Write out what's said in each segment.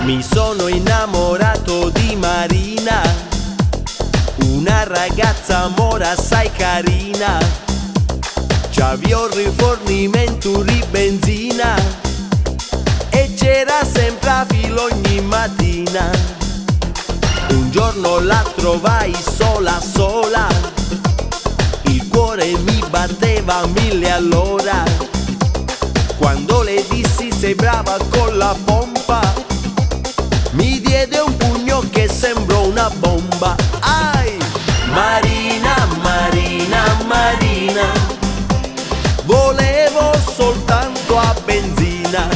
Mi sono innamorato di Marina, una ragazza mora assai carina. C'aveva un rifornimento di benzina e c'era sempre a filo ogni mattina. Un giorno la trovai sola sola, il cuore mi batteva a 1000 all'ora. Quando le dissi sei brava con la pompa, mi diede un pugno che sembrò una bomba. Ai! Marina, Marina, Marina, volevo soltanto a benzina.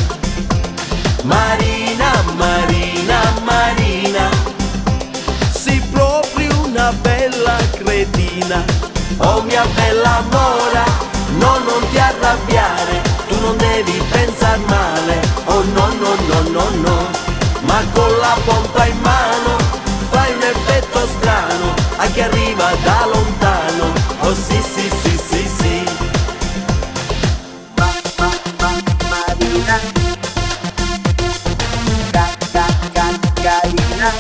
Marina, Marina, Marina, sei proprio una bella cretina. Oh mia bella mora, no non ti arrabbiare, tu non devi pensar male. Oh no no no no no, ma con la pompa in mano fai un effetto strano a chi arriva da lontano. Oh sì sì sì sì sì. Marina, carina.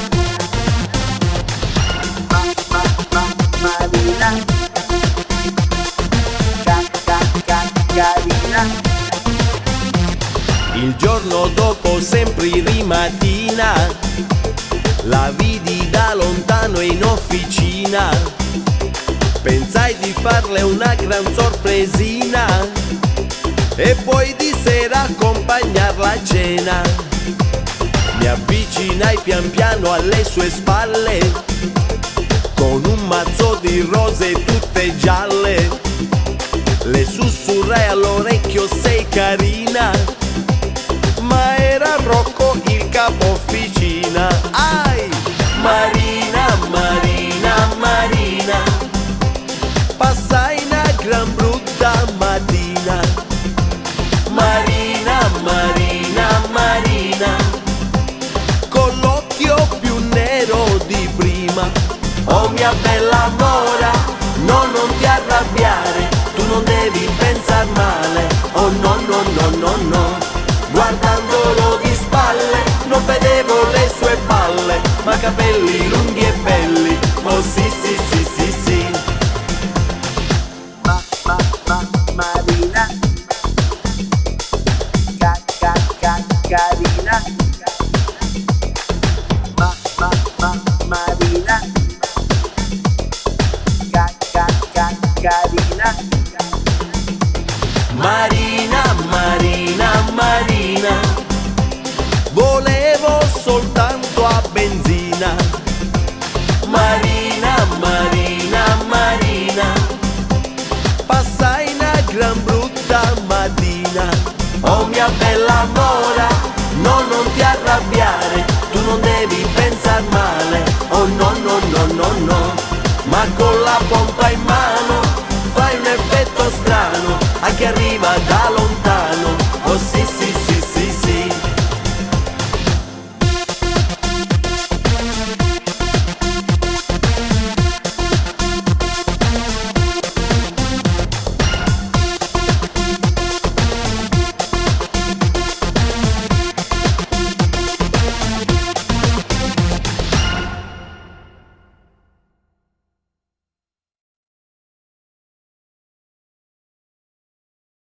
Marina, carina. Il giorno dopo, sempre in mattina, la vidi da lontano in officina. Pensai di farle una gran sorpresina e poi di sera accompagnarla a cena. Mi avvicinai pian piano alle sue spalle con un mazzo di rose tutte gialle. Le sussurrai all'orecchio sei carina, ma era Rocco il capo officina. Ai! Marina, Marina, Marina, passai una gran brutta mattina. Marina, Marina, Marina, con l'occhio più nero di prima. Oh mia bella mora, no non ti arrabbiare, tu non devi pensar male. Oh no no no no no, guardandolo di spalle non vedevo le sue palle, ma capelli lunghi e belli. Oh sì sì sì sì sì. Marina, carina. Marina, carina. Marina, Marina, Marina, volevo soltanto a benzina. Marina, Marina, Marina, passai una gran brutta mattina. Oh mia bella mora, no non ti arrabbiare, tu non devi pensar male. Oh no no no no no, ma con la pompa in mano fai un effetto strano a chi arriva da lontano.